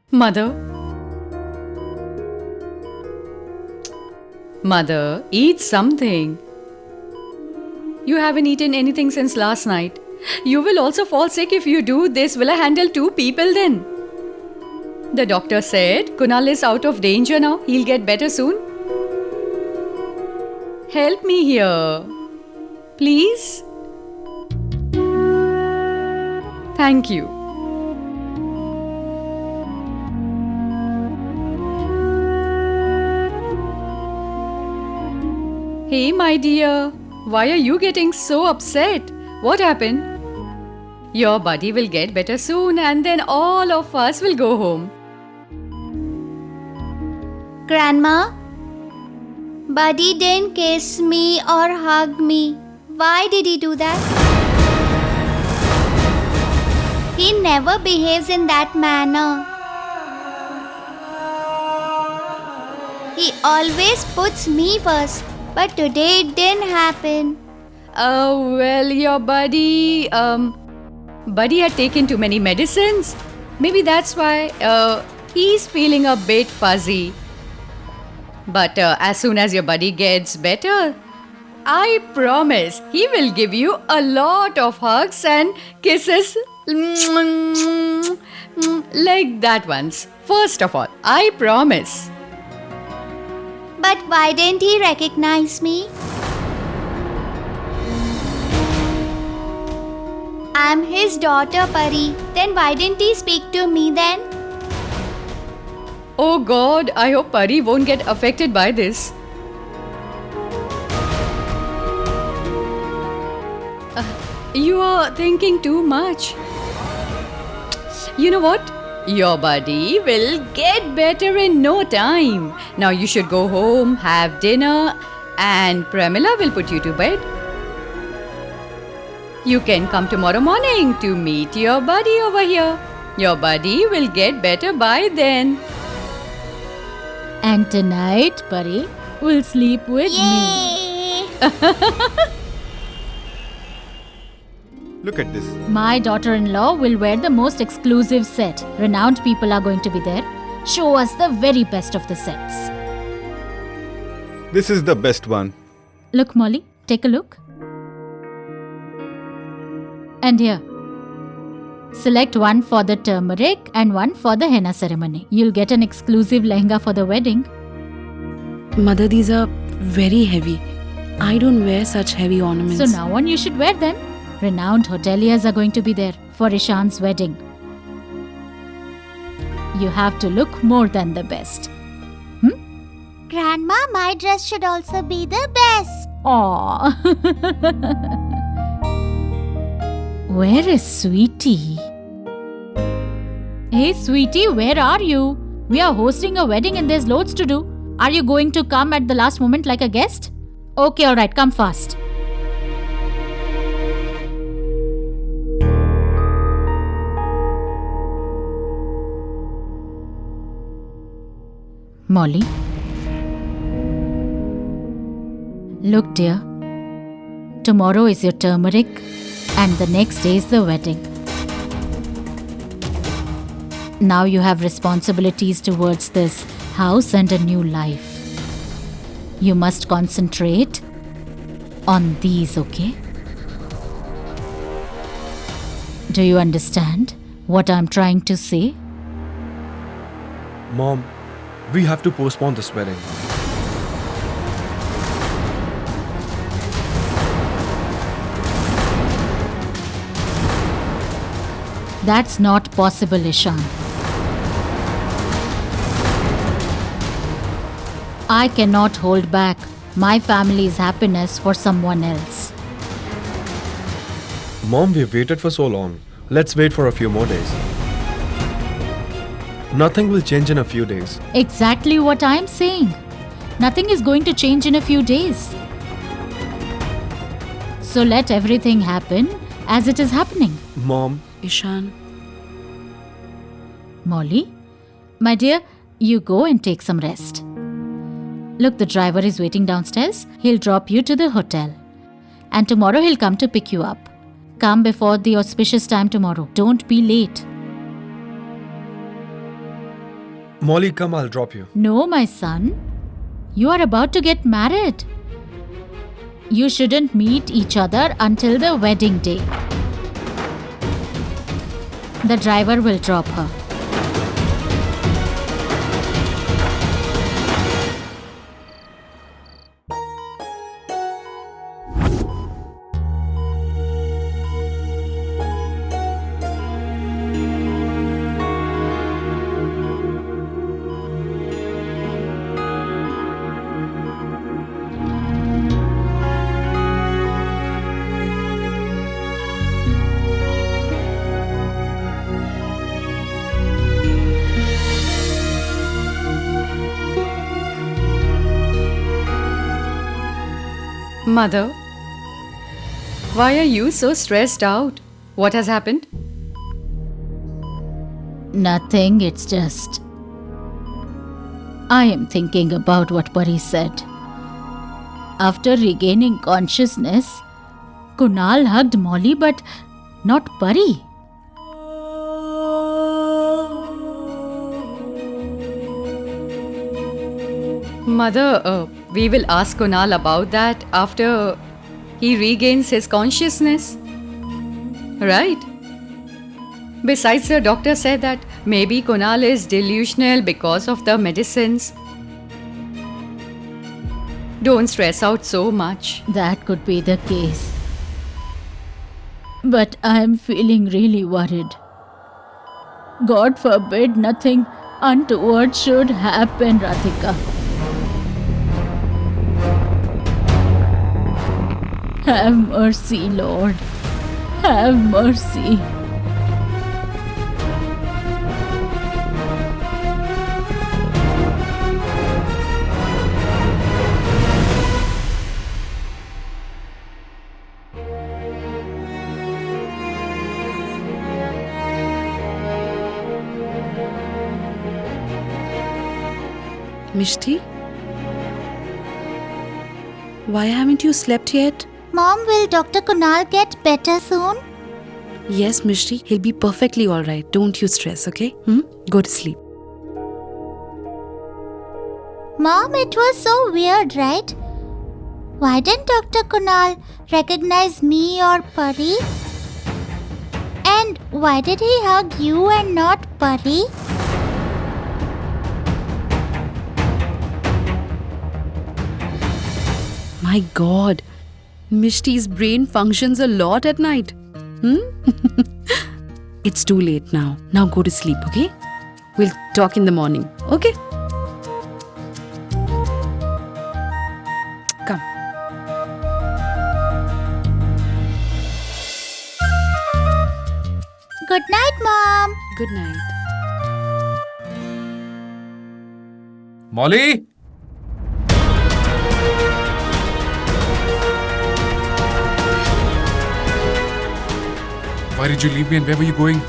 Mother, Mother, eat something. You haven't eaten anything since last night. You will also fall sick if you do this. Will I handle two people then? The doctor said Kunal is out of danger now. He'll get better soon. Help me here. Please? Thank you. Hey, my dear. Why are you getting so upset? What happened? Your buddy will get better soon and then all of us will go home. Grandma, Buddy didn't kiss me or hug me. Why did he do that? He never behaves in that manner. He always puts me first, but today it didn't happen. Well, your buddy had taken too many medicines. Maybe that's why he's feeling a bit fuzzy. But as soon as your buddy gets better, I promise he will give you a lot of hugs and kisses like that once. First of all, I promise. But why didn't he recognize me? I'm his daughter, Pari. Then why didn't he speak to me then? Oh God, I hope Pari won't get affected by this. You are thinking too much. You know what? Your buddy will get better in no time. Now you should go home, have dinner, and Pramila will put you to bed. You can come tomorrow morning to meet your buddy over here. Your buddy will get better by then. And tonight, Pari will sleep with me. Yay! Look at this. My daughter-in-law will wear the most exclusive set. Renowned people are going to be there. Show us the very best of the sets. This is the best one. Look, Molly, take a look. And here. Select one for the turmeric and one for the henna ceremony. You'll get an exclusive lehenga for the wedding. Mother, these are very heavy. I don't wear such heavy ornaments. So now on you should wear them. Renowned hoteliers are going to be there for Ishan's wedding. You have to look more than the best. Grandma, my dress should also be the best. Aww. Where is Sweetie? Hey Sweetie, where are you? We are hosting a wedding and there's loads to do. Are you going to come at the last moment like a guest? Okay, alright, come fast. Molly? Look, dear. Tomorrow is your turmeric and the next day is the wedding. Now you have responsibilities towards this house and a new life. You must concentrate on these, okay? Do you understand what I'm trying to say? Mom, we have to postpone this wedding. That's not possible, Ishan. I cannot hold back my family's happiness for someone else. Mom, we've waited for so long. Let's wait for a few more days. Nothing will change in a few days. Exactly what I'm saying. Nothing is going to change in a few days. So let everything happen as it is happening. Mom, Ishan, Molly, my dear, you go and take some rest. Look, the driver is waiting downstairs. He'll drop you to the hotel. And tomorrow he'll come to pick you up. Come before the auspicious time tomorrow. Don't be late. Molly, come, I'll drop you. No, my son. You are about to get married. You shouldn't meet each other until the wedding day. The driver will drop her. Mother, why are you so stressed out? What has happened? Nothing, it's just. I am thinking about what Pari said. After regaining consciousness, Kunal hugged Molly but not Pari. Mother, we will ask Kunal about that after he regains his consciousness. Right? Besides, the doctor said that maybe Kunal is delusional because of the medicines. Don't stress out so much. That could be the case. But I am feeling really worried. God forbid nothing untoward should happen, Radhika. Have mercy, Lord. Have mercy. Mishti? Why haven't you slept yet? Mom, will Dr. Kunal get better soon? Yes, Mishti, he'll be perfectly alright. Don't you stress, okay? Go to sleep. Mom, it was so weird, right? Why didn't Dr. Kunal recognize me or Pari? And why did he hug you and not Pari? My God, Mishti's brain functions a lot at night. It's too late now. Now go to sleep, okay? We'll talk in the morning, okay? Come. Good night, Mom. Good night. Molly? Why did you leave me and where were you going?